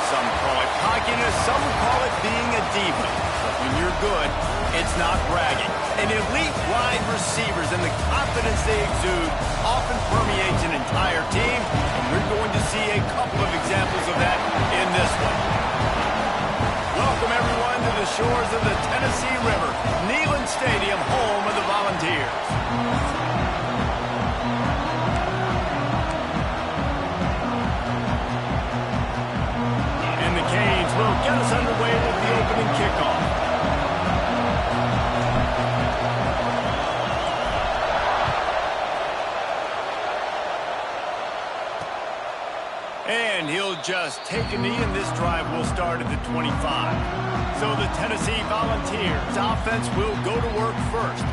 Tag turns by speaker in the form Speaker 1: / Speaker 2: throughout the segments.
Speaker 1: Some call it cockiness, some call it being a diva. But when you're good, it's not bragging. And elite wide receivers and the confidence they exude often permeates an entire team, and we're going to see a couple of examples of that in this one. Welcome, everyone, to the shores of the Tennessee River, Neyland Stadium, home of the Volunteers. And the Canes will get us underway with the opening kickoff. And he'll just take a knee, and this drive will start at the 25. So the Tennessee Volunteers offense will go to work first.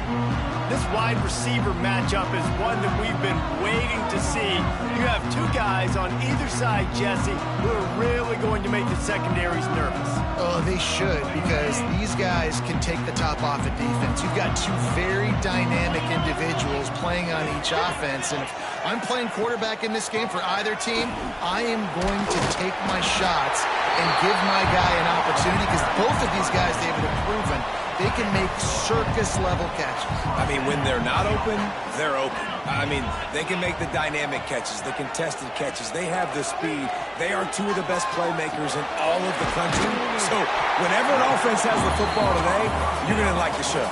Speaker 1: This wide receiver matchup is one that we've been waiting to see. You have two guys on either side, Jesse, who are really going to make the secondaries nervous.
Speaker 2: Oh, they should, because these guys can take the top off of defense. You've got two very dynamic individuals playing on each offense, and if I'm playing quarterback in this game for either team, I am going to take my shots and give my guy an opportunity, because both of these guys, they've proven they can make circus-level catches.
Speaker 3: I mean, when they're not open, they're open. I mean, they can make the dynamic catches, the contested catches. They have the speed. They are two of the best playmakers in all of the country. So whenever an offense has the football today, you're going to like the show.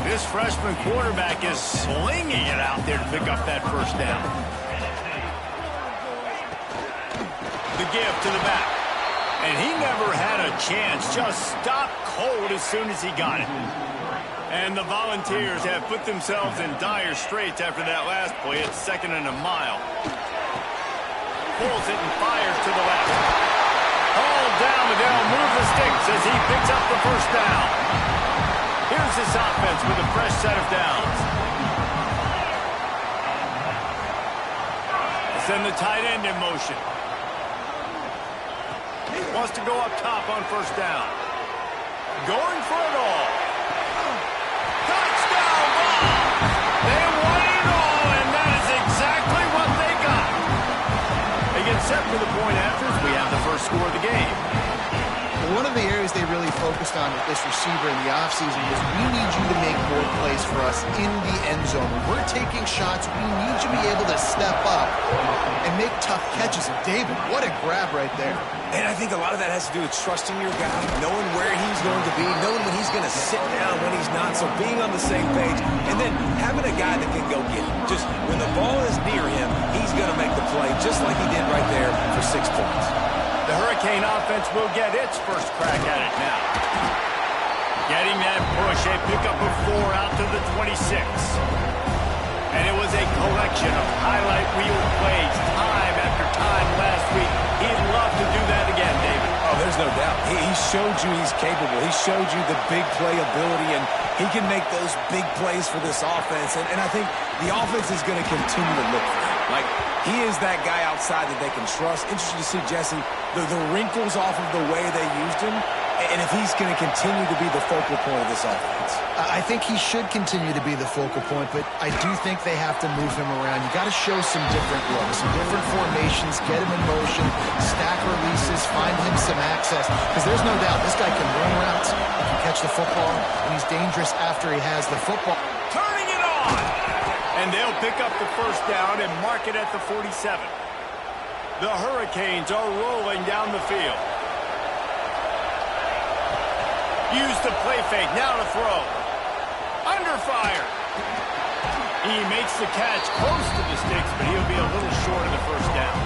Speaker 1: This freshman quarterback is slinging it out there to pick up that first down. The give to the back. And he never had a chance, just stopped cold as soon as he got it. And the Volunteers have put themselves in dire straits after that last play. It's 2nd and a mile. Pulls it and fires to the left. All down, but they'll move the sticks as he picks up the first down. Here's this offense with a fresh set of downs. Send the tight end in motion. Wants to go up top on first down. Going for it all. Touchdown ball! They won it all, and that is exactly what they got. They get set for the point after as we have the first score of the game.
Speaker 2: One of the areas they really focused on with this receiver in the offseason was we need you to make more plays for us in the end zone. When we're taking shots, we need you to be able to step up and make tough catches. And David, what a grab right there.
Speaker 3: And I think a lot of that has to do with trusting your guy, knowing where he's going to be, knowing when he's going to sit down, when he's not. So being on the same page, and then having a guy that can go get it. Just when the ball is near him, he's going to make the play, just like he did right there for 6 points.
Speaker 1: The Hurricane offense will get its first crack at it now. Getting that push, a pickup of 4 out to the 26. And it was a collection of highlight reel plays time after time last week. He'd love to do that again, David.
Speaker 3: Oh, there's no doubt. He showed you he's capable. He showed you the big play ability, and he can make those big plays for this offense. And I think the offense is going to continue to look for him. Like, he is that guy outside that they can trust. Interesting to see, Jesse, the wrinkles off of the way they used him, and if he's going to continue to be the focal point of this offense.
Speaker 2: I think he should continue to be the focal point, but I do think they have to move him around. You got to show some different looks, some different formations, get him in motion, stack releases, find him some access, because there's no doubt this guy can run routes, he can catch the football, and he's dangerous after he has the football.
Speaker 1: Turning it on! And they'll pick up the first down and mark it at the 47. The Hurricanes are rolling down the field. Use the play fake, now to throw. Under fire. He makes the catch close to the sticks, but he'll be a little short of the first down.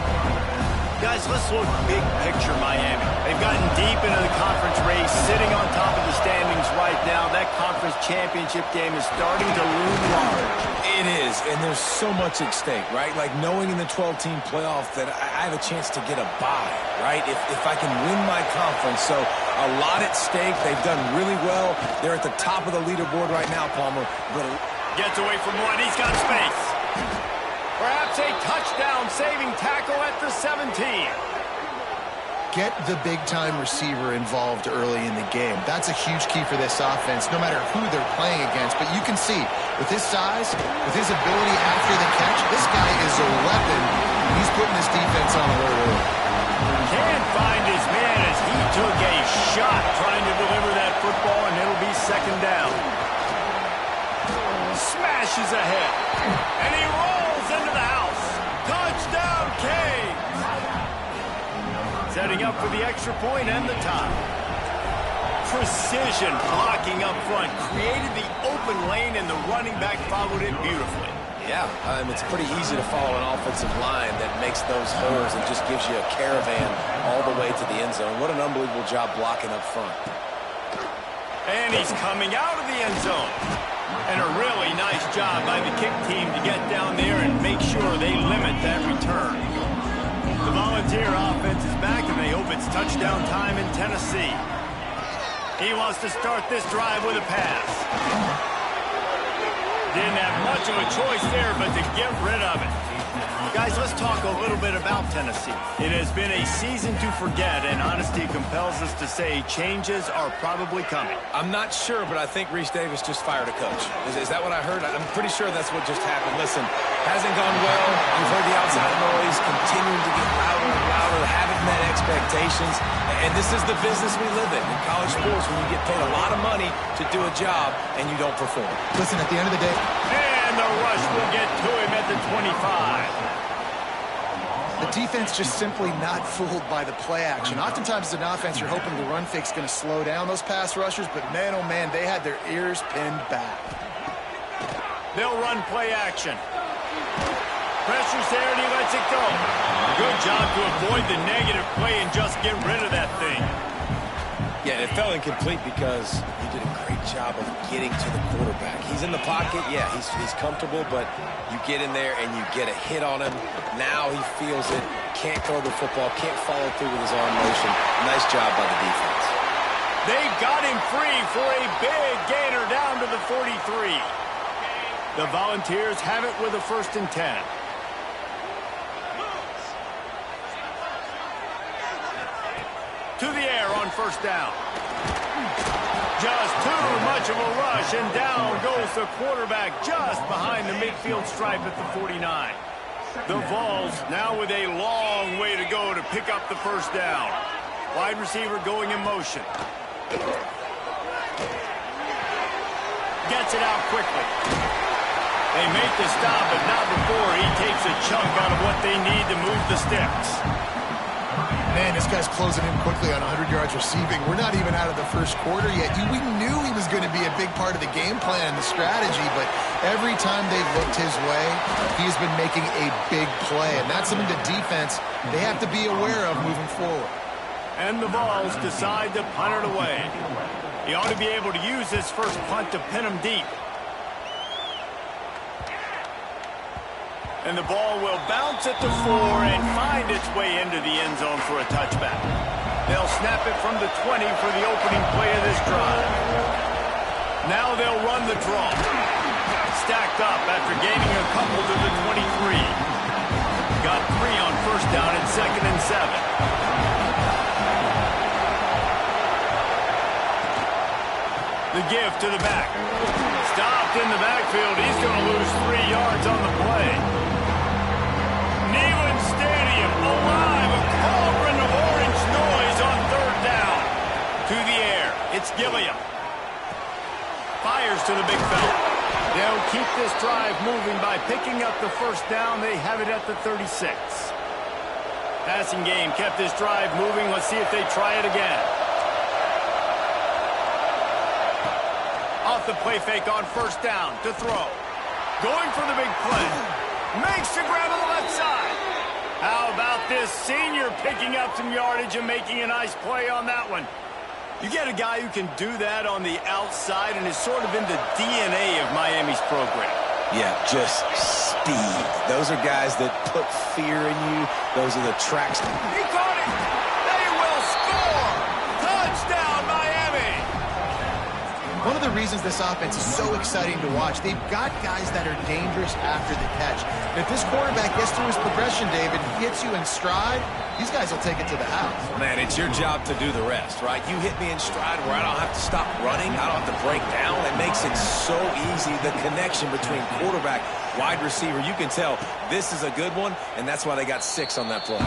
Speaker 1: Guys, let's look big picture Miami. They've gotten deep into the conference race, sitting on top of the standings right now. That conference championship game is starting to loom large.
Speaker 3: It is, and there's so much at stake, right? Like knowing in the 12-team playoff that I have a chance to get a bye, right? If I can win my conference. So a lot at stake. They've done really well. They're at the top of the leaderboard right now, Palmer. But
Speaker 1: gets away from one. He's got space. Perhaps a touchdown-saving tackle at the 17.
Speaker 2: Get the big-time receiver involved early in the game. That's a huge key for this offense, no matter who they're playing against. But you can see, with his size, with his ability after the catch, this guy is a weapon. He's putting this defense on alert early.
Speaker 1: Can't find his man as he took a shot trying to deliver that football, and it'll be second down. Smashes ahead, and he rolls into the house. Touchdown, Canes! Setting up for the extra point and the tie. Precision blocking up front, created the open lane, and the running back followed it beautifully.
Speaker 3: Yeah, it's pretty easy to follow an offensive line that makes those holes and just gives you a caravan all the way to the end zone. What an unbelievable job blocking up front.
Speaker 1: And he's coming out of the end zone. And a really nice job by the kick team to get down there and make sure they limit that return. The Volunteer offense is back, and they hope it's touchdown time in Tennessee. He wants to start this drive with a pass. Didn't have much of a choice there, but to get rid of it. Guys, let's talk a little bit about Tennessee. It has been a season to forget, and honesty compels us to say changes are probably coming.
Speaker 3: I'm not sure, but I think Reese Davis just fired a coach. Is that what I heard? I'm pretty sure that's what just happened. Listen, hasn't gone well. You've heard the outside noise continuing to get louder and louder, haven't met expectations. And this is the business we live in college sports, when you get paid a lot of money to do a job and you don't perform.
Speaker 2: Listen, at the end of the day...
Speaker 1: And the rush will get to him at the 25.
Speaker 2: The defense just simply not fooled by the play action. Oftentimes as an offense, you're hoping the run fake's going to slow down those pass rushers, but man, oh man, they had their ears pinned back.
Speaker 1: They'll run play action. Pressure's there, and he lets it go. Good job to avoid the negative play and just get rid of that thing.
Speaker 3: Yeah, it fell incomplete because you did a great job of getting to the quarterback. He's in the pocket. Yeah, he's comfortable, but you get in there and you get a hit on him. Now he feels it. Can't throw the football. Can't follow through with his arm motion. Nice job by the defense.
Speaker 1: They got him free for a big gainer down to the 43. The Volunteers have it with a 1st and 10. To the air on 1st down. Just too much of a rush, and down goes the quarterback just behind the midfield stripe at the 49. The Vols now with a long way to go to pick up the 1st down. Wide receiver going in motion. Gets it out quickly. They make the stop, but not before he takes a chunk out of what they need to move the sticks.
Speaker 2: Man, this guy's closing in quickly on 100 yards receiving. We're not even out of the 1st quarter yet. We knew he was going to be a big part of the game plan and the strategy, but every time they've looked his way, he's been making a big play, and that's something the defense, they have to be aware of moving forward.
Speaker 1: And the Vols decide to punt it away. He ought to be able to use this first punt to pin him deep. And the ball will bounce at the 4 and find its way into the end zone for a touchback. They'll snap it from the 20 for the opening play of this drive. Now they'll run the draw. Stacked up after gaining a couple to the 23. Got 3 on 1st down and 2nd and 7. The give to the back. Stopped in the backfield. He's going to lose 3 yards on the play. Neyland Stadium alive. A cauldron of orange noise on 3rd down. To the air. It's Gilliam. Fires to the big fella. They'll keep this drive moving by picking up the 1st down. They have it at the 36. Passing game kept this drive moving. Let's see if they try it again. Off the play fake on 1st down to throw. Going for the big play. Makes the grab on the left side. How about this senior picking up some yardage and making a nice play on that one? You get a guy who can do that on the outside and is sort of in the DNA of Miami's program.
Speaker 3: Yeah, just speed. Those are guys that put fear in you. Those are the tracks.
Speaker 1: He caught it. They will score. Touchdown, Miami.
Speaker 2: One of the reasons this offense is so exciting to watch, they've got guys that are dangerous after the catch. And if this quarterback gets through his progression, David, gets you in stride, these guys will take it to the house.
Speaker 3: Man, it's your job to do the rest, right? You hit me in stride where I don't have to stop running. I don't have to break down. It makes it so easy, the connection between quarterback, wide receiver. You can tell this is a good one, and that's why they got 6 on that play.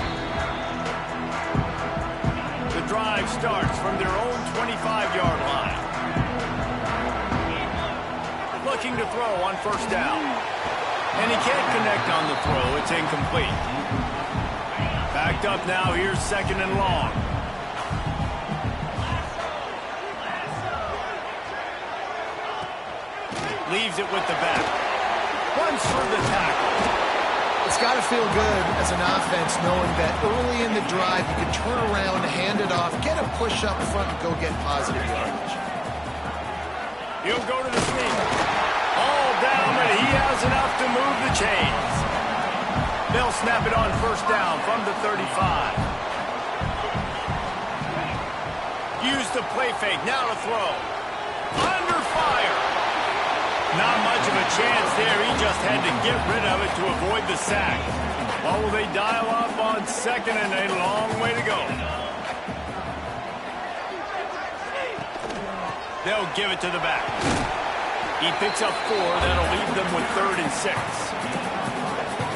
Speaker 1: drive starts from their own 25-yard line. Looking to throw on first down. And he can't connect on the throw. It's incomplete. Backed up now. Here's second and long. Leaves it with the back. Runs for the tackle.
Speaker 2: It's got to feel good as an offense knowing that early in the drive you can turn around, hand it off, get a push up front, and go get positive yardage.
Speaker 1: He'll go to the sneak. All down, but he has enough to move the chains. They'll snap it on first down from the 35. Use the play fake. Now to throw. Under fire. Not much of a chance there. He just had to get rid of it to avoid the sack. Well, will they dial up on second and a long way to go? They'll give it to the back. He picks up 4. That'll leave them with 3rd and 6.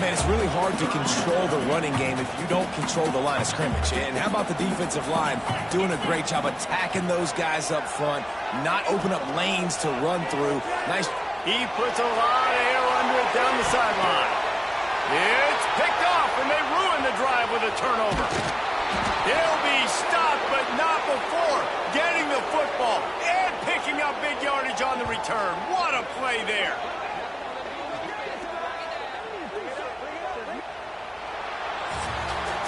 Speaker 3: Man, it's really hard to control the running game if you don't control the line of scrimmage. And how about the defensive line doing a great job attacking those guys up front, not open up lanes to run through. Nice.
Speaker 1: He puts a lot of air under it down the sideline. It's picked off, and they ruin the drive with a turnover. He'll be stopped, but not before getting the football and picking up big yardage on the return. What a play there.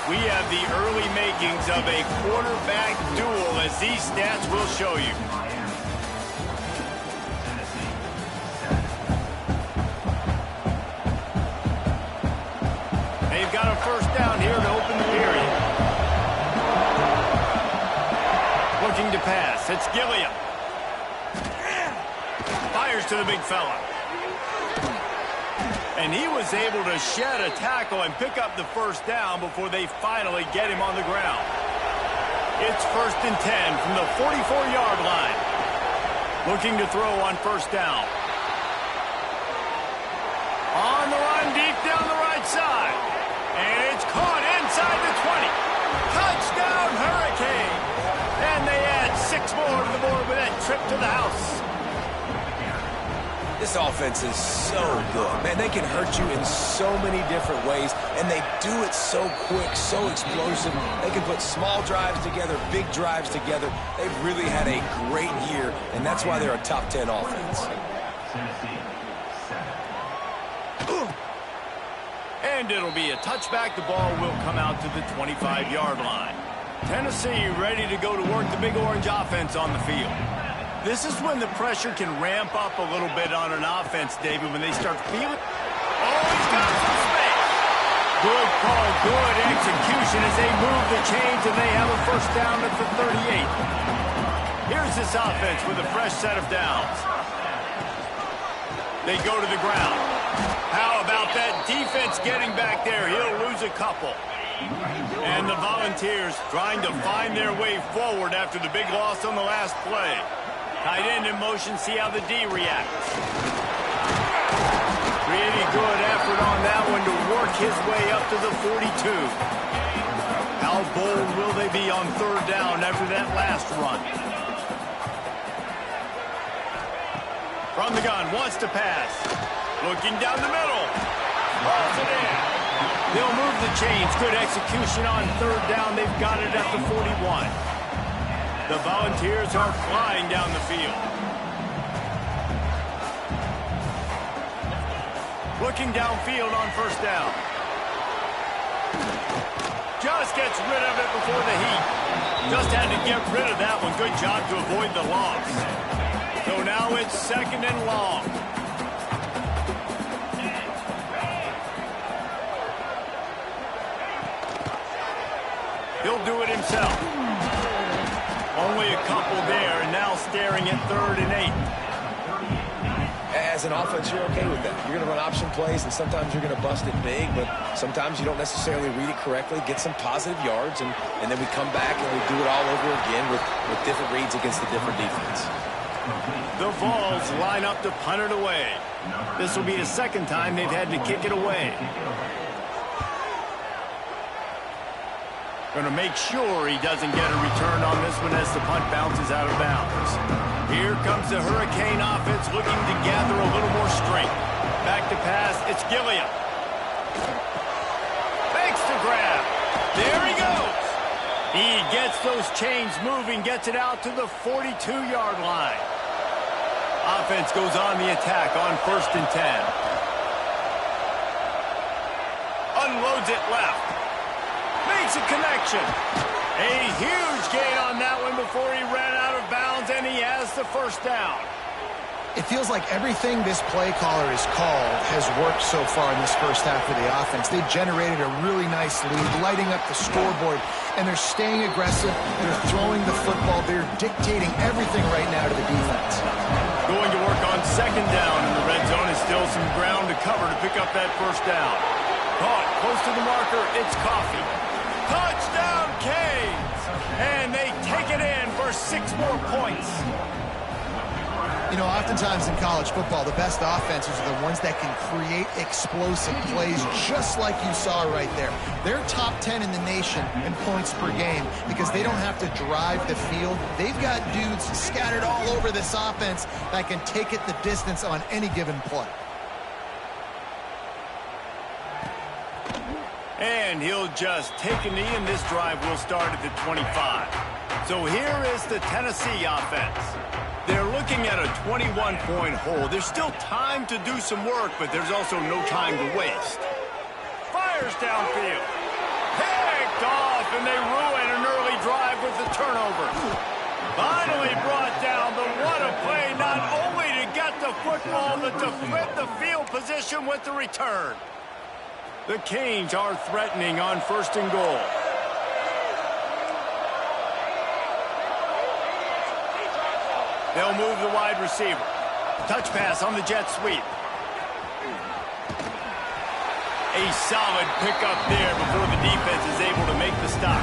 Speaker 1: We have the early makings of a quarterback duel, as these stats will show you. They've got a first down here to open the period. Looking to pass. It's Gilliam. Fires to the big fella. And he was able to shed a tackle and pick up the first down before they finally get him on the ground. It's 1st and 10 from the 44-yard line. Looking to throw on first down. On the run deep down the right side. And it's caught inside the 20. Touchdown, Hurricane. And they add 6 more to the board with that trip to the house.
Speaker 3: This offense is so good. Man, they can hurt you in so many different ways, and they do it so quick, so explosive. They can put small drives together, big drives together. They've really had a great year, and that's why they're a top 10 offense.
Speaker 1: And it'll be a touchback. The ball will come out to the 25-yard line. Tennessee ready to go to work the Big Orange offense on the field. This is when the pressure can ramp up a little bit on an offense, David, when they start feeling. Oh, he's got some space. Good call, good execution as they move the chains, and they have a first down at the 38. Here's this offense with a fresh set of downs. They go to the ground. How about that defense getting back there? He'll lose a couple. And the Volunteers trying to find their way forward after the big loss on the last play. Tight end in motion, see how the D reacts. Pretty good effort on that one to work his way up to the 42. How bold will they be on third down after that last run? From the gun, wants to pass. Looking down the middle. Pulls it in. They'll move the chains. Good execution on third down. They've got it at the 41. The Volunteers are flying down the field. Looking downfield on first down. Just gets rid of it before the heat. Just had to get rid of that one. Good job to avoid the loss. So now it's 2nd and long. He'll do it himself. Only a couple there, and now staring at 3rd and 8.
Speaker 3: As an offense, you're okay with that. You're going to run option plays, and sometimes you're going to bust it big, but sometimes you don't necessarily read it correctly, get some positive yards, and then we come back and we do it all over again with different reads against the different defense.
Speaker 1: The Vols line up to punt it away. This will be the 2nd time they've had to kick it away. Going to make sure he doesn't get a return on this one as the punt bounces out of bounds. Here comes the Hurricane offense looking to gather a little more strength. Back to pass, it's Gilliam. Makes the grab. There he goes. He gets those chains moving, gets it out to the 42-yard line. Offense goes on the attack on 1st and 10. Unloads it left. Makes a connection. A huge gain on that one before he ran out of bounds, and he has the 1st down.
Speaker 2: It feels like everything this play caller has called has worked so far in this first half of the offense. They've generated a really nice lead, lighting up the scoreboard, and they're staying aggressive. They're throwing the football. They're dictating everything right now to the defense.
Speaker 1: Going to work on 2nd down in the red zone. Is still some ground to cover to pick up that 1st down. Caught close to the marker. It's Coffey. Touchdown, Canes! And they take it in for 6 more points.
Speaker 2: You know, oftentimes in college football, the best offenses are the ones that can create explosive plays just like you saw right there. They're top 10 in the nation in points per game because they don't have to drive the field. They've got dudes scattered all over this offense that can take it the distance on any given play.
Speaker 1: And he'll just take a knee, and this drive will start at the 25. So here is the Tennessee offense. They're looking at a 21-point hole. There's still time to do some work, but there's also no time to waste. Fires downfield. Picked off, and they ruin an early drive with the turnover. Finally brought down, but what a play, not only to get the football, but to flip the field position with the return. The Canes are threatening on 1st and goal. They'll move the wide receiver. Touch pass on the jet sweep. A solid pickup there before the defense is able to make the stop.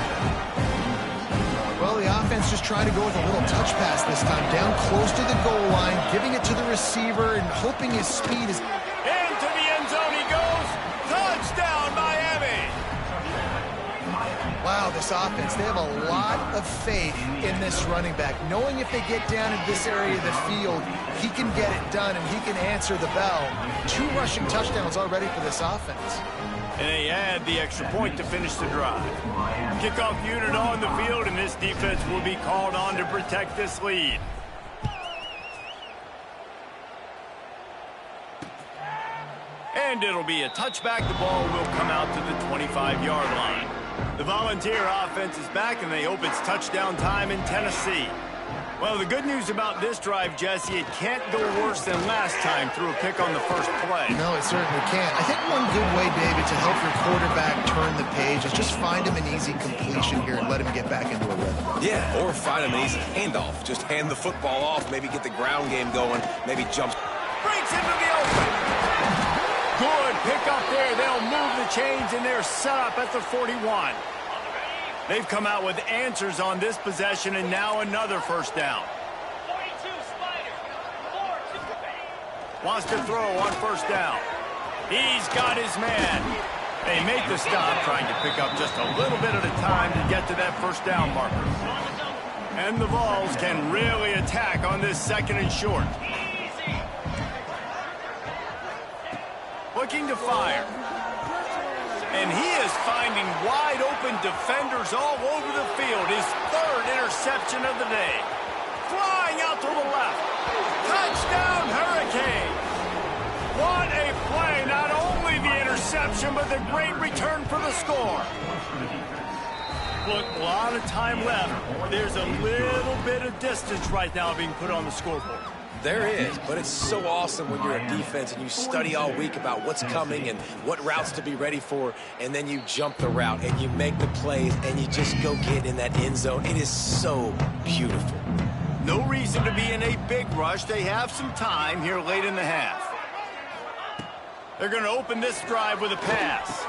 Speaker 2: Well, the offense just trying to go with a little touch pass this time. Down close to the goal line, giving it to the receiver and hoping his speed is...
Speaker 1: Into the end zone he goes. Touchdown, Miami.
Speaker 2: Wow, this offense, they have a lot of faith in this running back. Knowing if they get down in this area of the field, he can get it done and he can answer the bell. 2 rushing touchdowns already for this offense.
Speaker 1: And they add the extra point to finish the drive. Kickoff unit on the field, and this defense will be called on to protect this lead. And it'll be a touchback. The ball will come out to the 25-yard line. The Volunteer offense is back, and they hope it's touchdown time in Tennessee. Well, the good news about this drive, Jesse, it can't go worse than last time through a pick on the first play.
Speaker 2: No, it certainly can't. I think one good way, David, to help your quarterback turn the page is just find him an easy completion here and let him get back into a rhythm.
Speaker 3: Yeah, or find him an easy handoff. Just hand the football off, maybe get the ground game going, maybe jump.
Speaker 1: Breaks into the open. Good pick up there. They'll move the chains, and they're set up at the 41. They've come out with answers on this possession, and now another 1st down.
Speaker 4: 42 Spider. 4-2.
Speaker 1: Wants to throw on 1st down. He's got his man. They make the stop, trying to pick up just a little bit at a time to get to that 1st down marker. And the Vols can really attack on this 2nd and short. Looking to fire. And he is finding wide-open defenders all over the field. His 3rd interception of the day. Flying out to the left. Touchdown, Hurricane. What a play. Not only the interception, but the great return for the score. Look, a lot of time left. There's a little bit of distance right now being put on the scoreboard.
Speaker 3: There is, but it's so awesome when you're a defense and you study all week about what's coming and what routes to be ready for, and then you jump the route and you make the plays and you just go get in that end zone. It is so beautiful.
Speaker 1: No reason to be in a big rush. They have some time here late in the half. They're going to open this drive with a pass.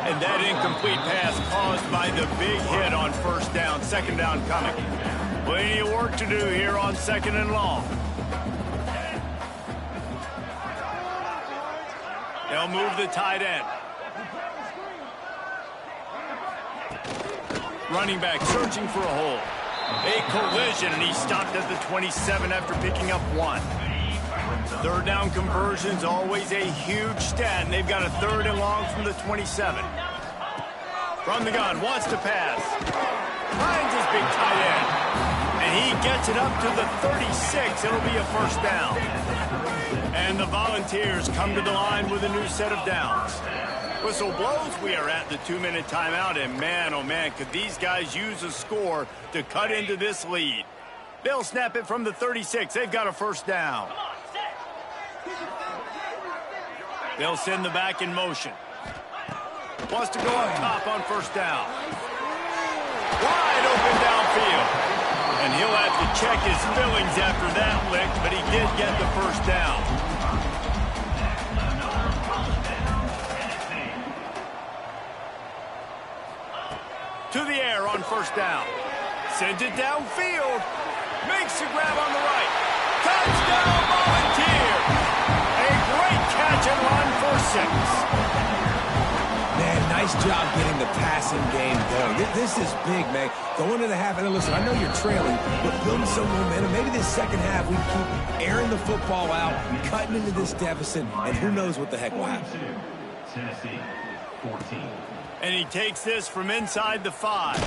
Speaker 1: And that incomplete pass caused by the big hit on 1st down, 2nd down coming. Plenty of work to do here on 2nd and long. They'll move the tight end. Running back searching for a hole. A collision, and he stopped at the 27 after picking up 1. Third down conversion's always a huge stat, and they've got a 3rd and long from the 27. From the gun, wants to pass. Finds his big tight end. And he gets it up to the 36. It'll be a first down. And the Volunteers come to the line with a new set of downs. Whistle blows. We are at the 2-minute timeout, and man, oh man, could these guys use a score to cut into this lead. They'll snap it from the 36. They've got a first down. They'll send the back in motion. Wants to go up top on first down. Wide open downfield. And he'll have to check his fillings after that lick, but he did get the first down. To the air on first down. Sends it downfield. Makes the grab on the right. Touchdown, Volunteers! A great catch and run for 6.
Speaker 3: Man, nice job getting the passing game going. This is big, man. Going into the half, and listen, I know you're trailing, but building some momentum. Maybe this second half we keep airing the football out, cutting into this deficit, and who knows what the heck will happen.
Speaker 5: Tennessee, 14.
Speaker 1: And he takes this from inside the 5.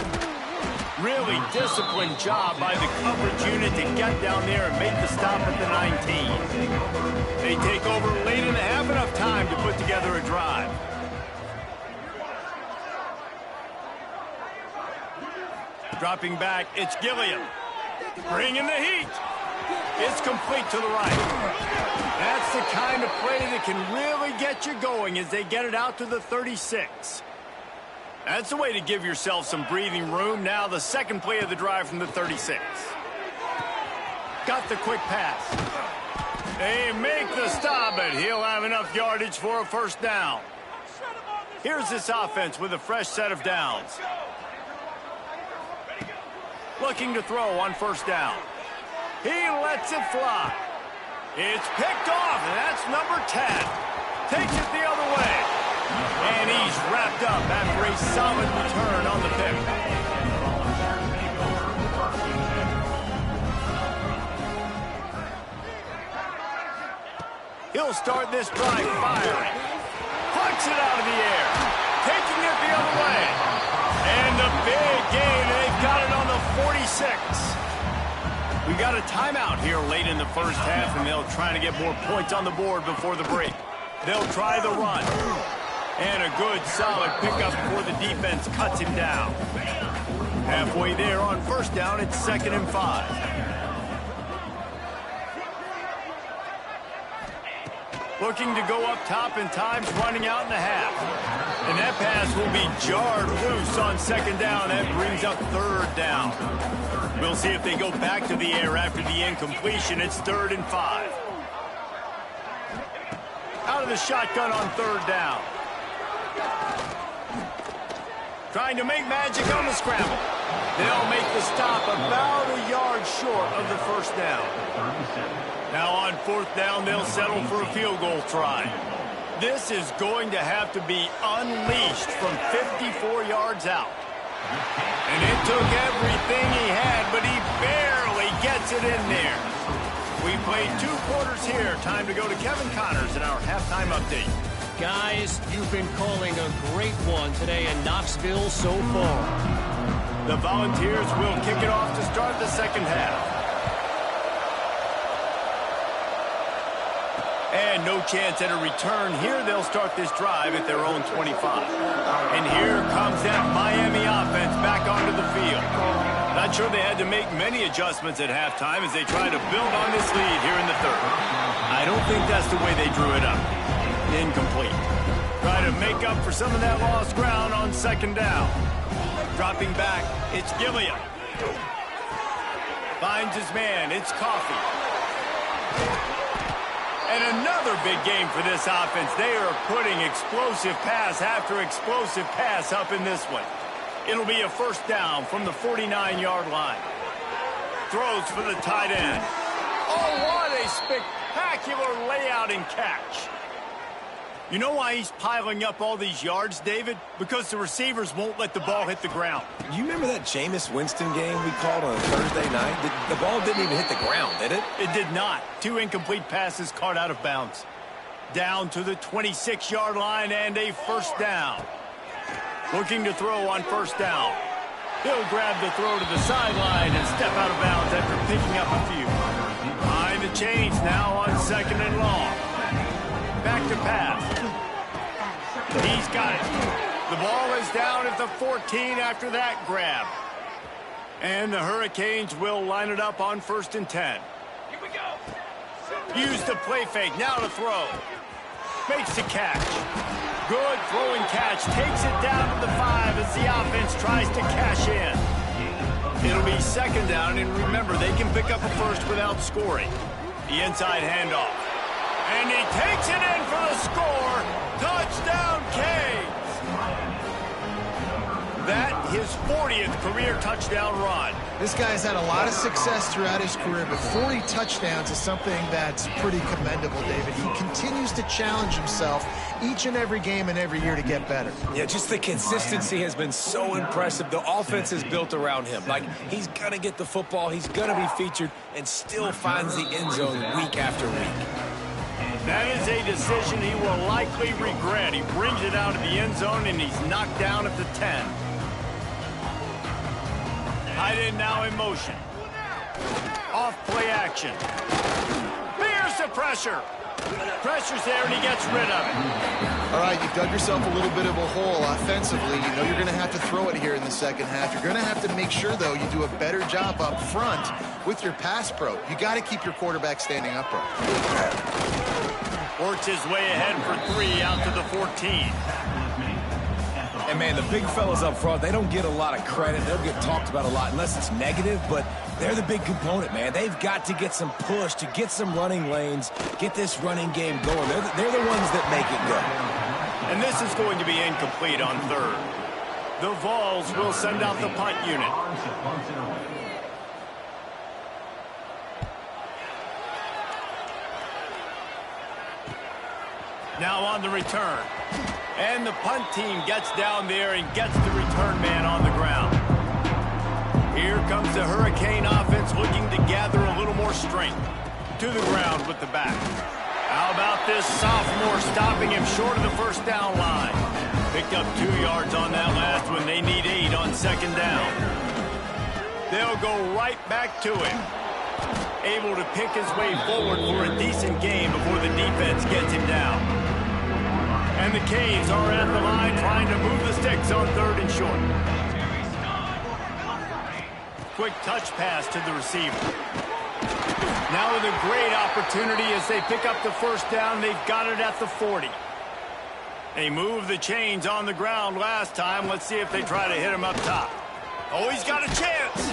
Speaker 1: Really disciplined job by the coverage unit to get down there and make the stop at the 19. They take over late in the half, enough time to put together a drive. Dropping back, it's Gilliam. Bringing the heat. It's complete to the right. That's the kind of play that can really get you going as they get it out to the 36. That's the way to give yourself some breathing room. Now the second play of the drive from the 36. Got the quick pass. They make the stop, but he'll have enough yardage for a first down. Here's this offense with a fresh set of downs. Looking to throw on first down. He lets it fly. It's picked off, and that's number 10. Takes it the other way. And he's wrapped up after a solid return on the pick. He'll start this drive firing. Plucks it out of the air. Taking it the other way. And the big gain. They've got it on the 46. We got a timeout here late in the first half, and they'll try to get more points on the board before the break. They'll try the run. And a good, solid pickup before the defense cuts him down. Halfway there on first down, it's 2nd and 5. Looking to go up top, and time's running out in the half. And that pass will be jarred loose on 2nd down. That brings up 3rd down. We'll see if they go back to the air after the incompletion. It's 3rd and 5. Out of the shotgun on 3rd down. Trying to make magic on the scramble. They'll make the stop about a yard short of the first down. Now on 4th down, they'll settle for a field goal try. This is going to have to be unleashed from 54 yards out. And it took everything he had, but he barely gets it in there. We played 2 quarters here. Time to go to Kevin Connors in our halftime update.
Speaker 6: Guys, you've been calling a great one today in Knoxville so far.
Speaker 1: The Volunteers will kick it off to start the second half. And no chance at a return here. They'll start this drive at their own 25. And here comes that Miami offense back onto the field. Not sure they had to make many adjustments at halftime as they try to build on this lead here in the 3rd. I don't think that's the way they drew it up. Incomplete. Try to make up for some of that lost ground on 2nd down. Dropping back, it's Gilliam. Finds his man, it's Coffee. And another big game for this offense. They are putting explosive pass after explosive pass up in this one. It'll be a first down from the 49-yard line. Throws for the tight end. Oh, what a spectacular layout and catch. You know why he's piling up all these yards, David? Because the receivers won't let the ball hit the ground.
Speaker 3: You remember that Jameis Winston game we called on a Thursday night? The ball didn't even hit the ground, did it?
Speaker 1: It did not. 2 incomplete passes caught out of bounds. Down to the 26-yard line and a first down. Looking to throw on first down. He'll grab the throw to the sideline and step out of bounds after picking up a few. Behind the chains now on second and long. Back to pass. He's got it. The ball is down at the 14 after that grab. And the Hurricanes will line it up on 1st and 10.
Speaker 4: Here we go.
Speaker 1: Use the play fake. Now to throw. Makes the catch. Good throwing catch. Takes it down to the 5 as the offense tries to cash in. It'll be second down, and remember, they can pick up a first without scoring. The inside handoff. And he takes it in for the score. Touchdown, Canes. That his 40th career touchdown run.
Speaker 2: This guy's had a lot of success throughout his career, but 40 touchdowns is something that's pretty commendable, David. He continues to challenge himself each and every game and every year to get better.
Speaker 3: Yeah, just the consistency has been so impressive. The offense is built around him. Like, he's going to get the football, he's going to be featured, and still finds the end zone week after week.
Speaker 1: That is a decision he will likely regret. He brings it out of the end zone, and he's knocked down at the 10. Tight end now in motion. Off play action. Bears the pressure. Pressure's there, and he gets rid of it.
Speaker 2: All right, you've dug yourself a little bit of a hole offensively. You know you're going to have to throw it here in the second half. You're going to have to make sure, though, you do a better job up front with your pass pro. You got to keep your quarterback standing upright.
Speaker 1: Works his way ahead for 3 out to the 14.
Speaker 3: And, man, the big fellas up front, they don't get a lot of credit. They'll get talked about a lot unless it's negative, but they're the big component, man. They've got to get some push, to get some running lanes, get this running game going. They're the ones that make it go.
Speaker 1: And this is going to be incomplete on 3rd. The Vols will send out the punt unit. Now on the return. And the punt team gets down there and gets the return man on the ground. Here comes the Hurricane offense looking to gather a little more strength. To the ground with the back. How about this sophomore stopping him short of the first down line? Picked up 2 yards on that last one. They need 8 on second down. They'll go right back to him. Able to pick his way forward for a decent game before the defense gets him down. And the Canes are at the line trying to move the sticks on 3rd and short. Quick touch pass to the receiver. Now with a great opportunity as they pick up the first down. They've got it at the 40. They moved the chains on the ground last time. Let's see if they try to hit him up top. Oh, he's got a chance.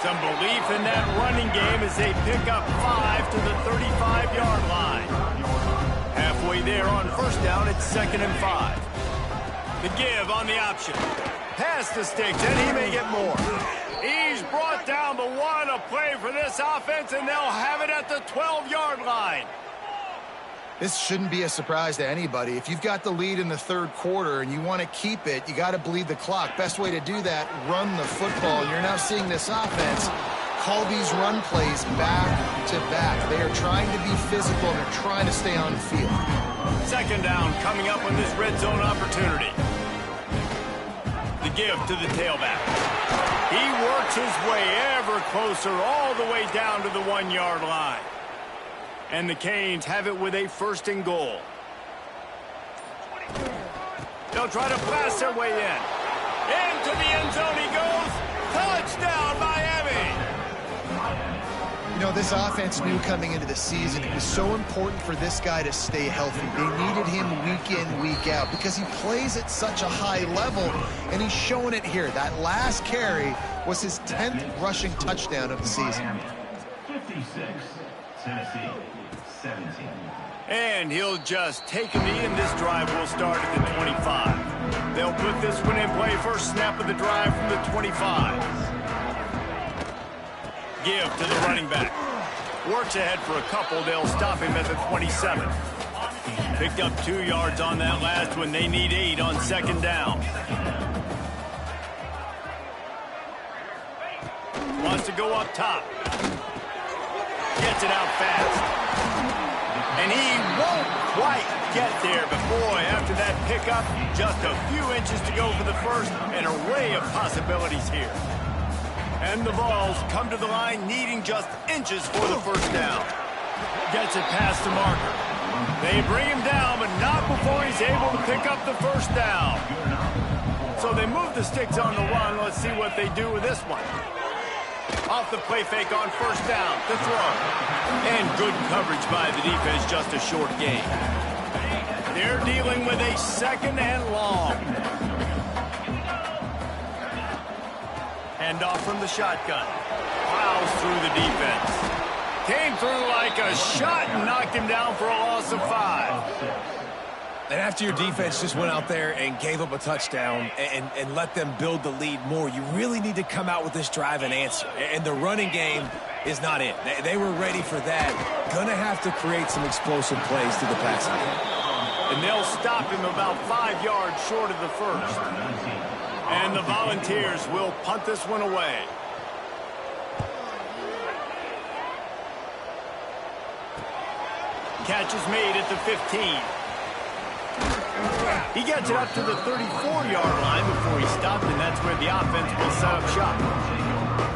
Speaker 1: Some belief in that running game as they pick up 5 to the 35-yard line. Halfway there on first down, it's 2nd and 5. The give on the option. Pass the sticks, and he may get more. He's brought down the 1, a play for this offense, and they'll have it at the 12-yard line.
Speaker 2: This shouldn't be a surprise to anybody. If you've got the lead in the 3rd quarter and you want to keep it, you got to bleed the clock. Best way to do that, run the football. And you're now seeing this offense call these run plays back to back. They are trying to be physical and they're trying to stay on the field.
Speaker 1: Second down coming up on this red zone opportunity. The give to the tailback. He works his way ever closer all the way down to the 1-yard line. And the Canes have it with a 1st and goal. They'll try to blast their way in. Into the end zone he goes. Touchdown, Miami!
Speaker 2: You know, this offense knew coming into the season it was so important for this guy to stay healthy. They needed him week in, week out because he plays at such a high level, and he's showing it here. That last carry was his 10th rushing touchdown of the season.
Speaker 5: 56, Tennessee, 17.
Speaker 1: And he'll just take a knee, and this drive will start at the 25. They'll put this one in play. First snap of the drive from the 25. Give to the running back. Works ahead for a couple. They'll stop him at the 27. Picked up 2 yards on that last one. They need 8 on second down. Wants to go up top. Gets it out fast. And he won't quite get there. But boy, after that pickup, just a few inches to go for the first. An array of possibilities here. And the Vols come to the line needing just inches for the first down. Gets it past the marker. They bring him down, but not before he's able to pick up the first down. So they move the sticks on the run. Let's see what they do with this one. Off the play fake on first down, the throw. And good coverage by the defense, just a short gain. They're dealing with a second and long. Hand off from the shotgun. Plows through the defense. Came through like a shot and knocked him down for a loss of 5.
Speaker 3: And after your defense just went out there and gave up a touchdown and let them build the lead more, you really need to come out with this drive and answer. And the running game is not it. They were ready for that. Gonna have to create some explosive plays to the passing game.
Speaker 1: And they'll stop him about 5 yards short of the first. And the Volunteers will punt this one away. Catch is made at the 15. He gets it up to the 34-yard line before he stopped, and that's where the offense will set up shop.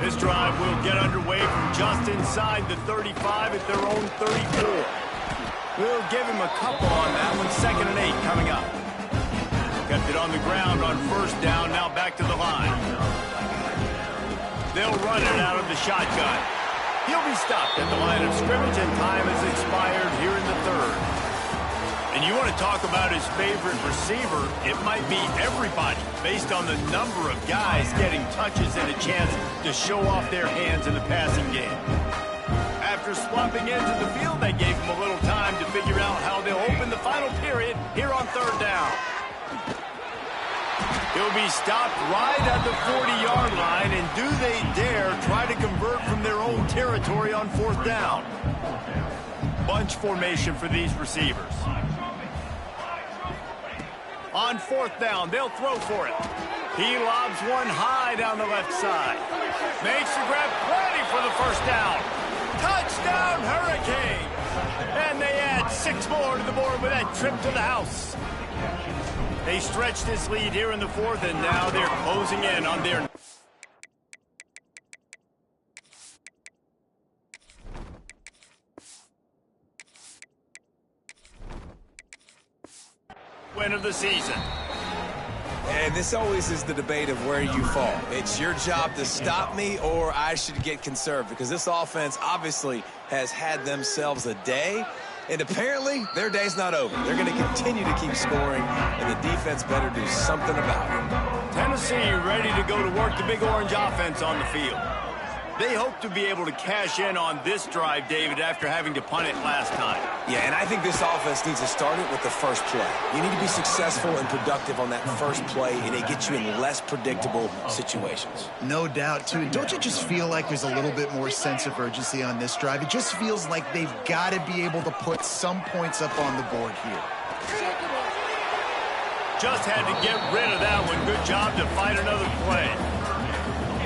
Speaker 1: This drive will get underway from just inside the 35 at their own 34. We'll give him a couple on that one. 2nd and 8 coming up. Kept it on the ground on first down, now back to the line. They'll run it out of the shotgun. He'll be stopped at the line of scrimmage, and time has expired here in the 3rd. And you want to talk about his favorite receiver, it might be everybody based on the number of guys getting touches and a chance to show off their hands in the passing game. After swapping into the field, they gave him a little time to figure out how they'll open the final period here on 3rd down. He'll be stopped right at the 40-yard line, and do they dare try to convert from their own territory on 4th down? Bunch formation for these receivers. On 4th down, they'll throw for it. He lobs one high down the left side. Makes the grab, ready for the first down. Touchdown, Hurricane! And they add 6 more to the board with that trip to the house. They stretch this lead here in the 4th, and now they're closing in on their... win of the season.
Speaker 3: And this always is the debate of where you fall. It's your job to stop me, or I should get conserved, because this offense obviously has had themselves a day, and apparently their day's not over. They're going to continue to keep scoring, and the defense better do something about it.
Speaker 1: Tennessee ready to go to work the Big Orange offense on the field. They hope to be able to cash in on this drive, David, after having to punt it last time.
Speaker 3: Yeah, and I think this offense needs to start it with the first play. You need to be successful and productive on that first play, and it gets you in less predictable situations.
Speaker 2: No doubt, too. And don't you just feel like there's a little bit more sense of urgency on this drive? It just feels like they've got to be able to put some points up on the board here.
Speaker 1: Just had to get rid of that one. Good job to fight another play.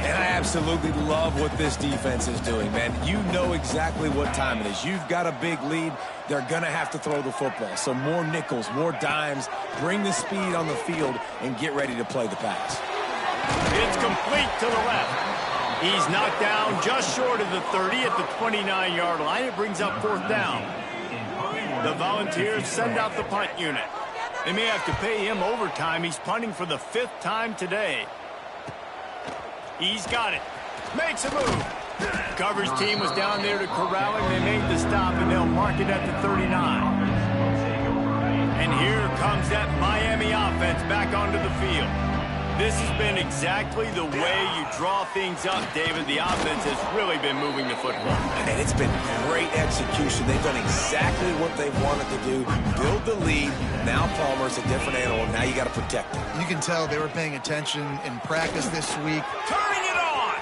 Speaker 3: And I absolutely love what this defense is doing, man. You know exactly what time it is. You've got a big lead. They're going to have to throw the football. So more nickels, more dimes, bring the speed on the field, and get ready to play the pass.
Speaker 1: It's complete to the left. He's knocked down just short of the 30 at the 29-yard line. It brings up 4th down. The Volunteers send out the punt unit. They may have to pay him overtime. He's punting for the 5th time today. He's got it. Makes a move. Coverage team was down there to corral him. They made the stop, and they'll mark it at the 39. And here comes that Miami offense back onto the field. This has been exactly the way you draw things up, David. The offense has really been moving the football.
Speaker 3: And it's been great execution. They've done exactly what they've wanted to do. Build the lead. Now Palmer's a different animal. Now you got to protect him.
Speaker 2: You can tell they were paying attention in practice this week.
Speaker 1: Turning it on!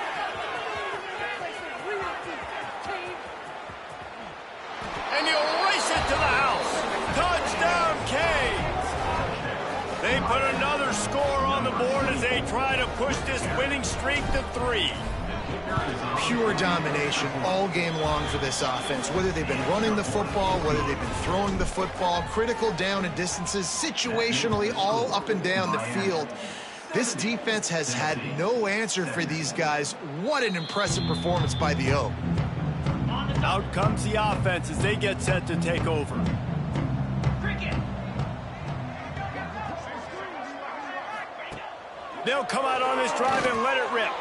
Speaker 1: And he'll race it to the house. Touchdown! as they try to push this winning streak to 3.
Speaker 2: Pure domination all game long for this offense. Whether they've been running the football, whether they've been throwing the football, critical down and distances, situationally all up and down the field. This defense has had no answer for these guys. What an impressive performance by the O.
Speaker 1: Out comes the offense as they get set to take over. They'll come out on this drive and let it rip.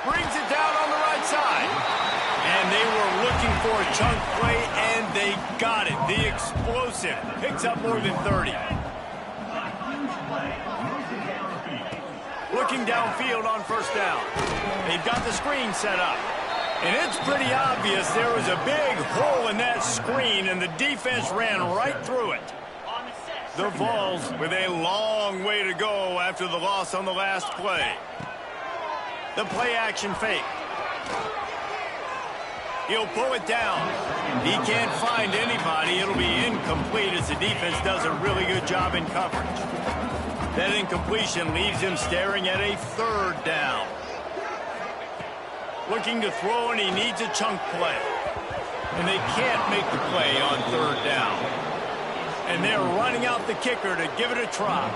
Speaker 1: Brings it down on the right side. And they were looking for a chunk play, and they got it. The explosive picks up more than 30. Looking downfield on first down. They've got the screen set up. And it's pretty obvious there was a big hole in that screen, and the defense ran right through it. The Vols with a long way to go after the loss on the last play. The play action fake. He'll pull it down. He can't find anybody. It'll be incomplete as the defense does a really good job in coverage. That incompletion leaves him staring at a third down. Looking to throw, and he needs a chunk play. And they can't make the play on third down. And they're running out the kicker to give it a try.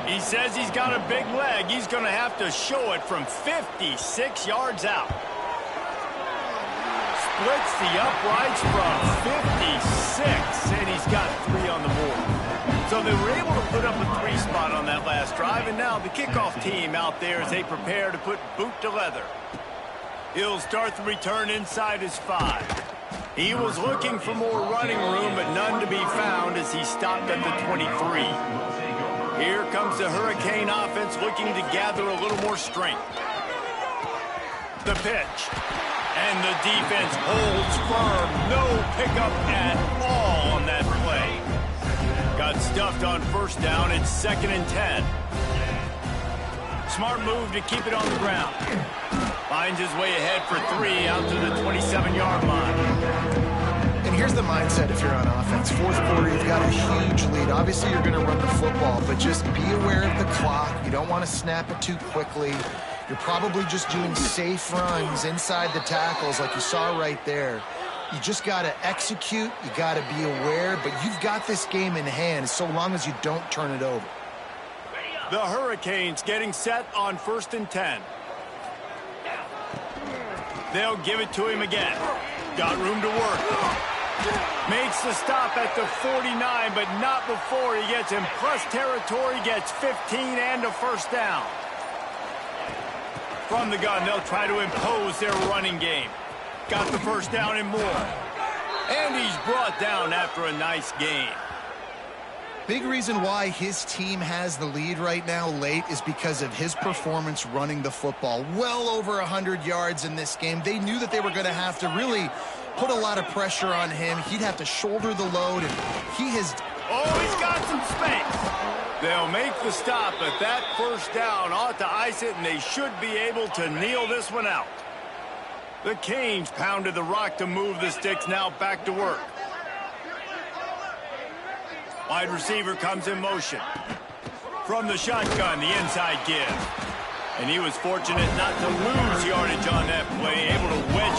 Speaker 1: He says he's got a big leg. He's going to have to show it from 56 yards out. Splits the uprights from 56, and he's got 3 on the board. So they were able to put up a 3 spot on that last drive, and now the kickoff team out there as they prepare to put boot to leather. He'll start the return inside his 5. He was looking for more running room, but none to be found as he stopped at the 23. Here comes the Hurricane offense looking to gather a little more strength. The pitch. And the defense holds firm. No pickup at all on that play. Got stuffed on first down. It's 2nd and 10. Smart move to keep it on the ground. Finds his way ahead for 3 out to the 27-yard line.
Speaker 2: And here's the mindset if you're on offense. Fourth quarter, you've got a huge lead. Obviously, you're going to run the football, but just be aware of the clock. You don't want to snap it too quickly. You're probably just doing safe runs inside the tackles like you saw right there. You just got to execute. You got to be aware, but you've got this game in hand so long as you don't turn it over.
Speaker 1: The Hurricanes getting set on 1st and 10. They'll give it to him again. Got room to work. Makes the stop at the 49, but not before he gets in plus territory, gets 15 and a first down. From the gun, they'll try to impose their running game. Got the first down and more. And he's brought down after a nice game.
Speaker 2: Big reason why his team has the lead right now late is because of his performance running the football. Well over 100 yards in this game. They knew that they were going to have to really put a lot of pressure on him. He'd have to shoulder the load, and he has...
Speaker 1: Oh, he's got some space. They'll make the stop, but that first down ought to ice it, and they should be able to kneel this one out. The Canes pounded the rock to move the sticks, now back to work. Wide receiver comes in motion. From the shotgun, the inside give. And he was fortunate not to lose yardage on that play, able to wedge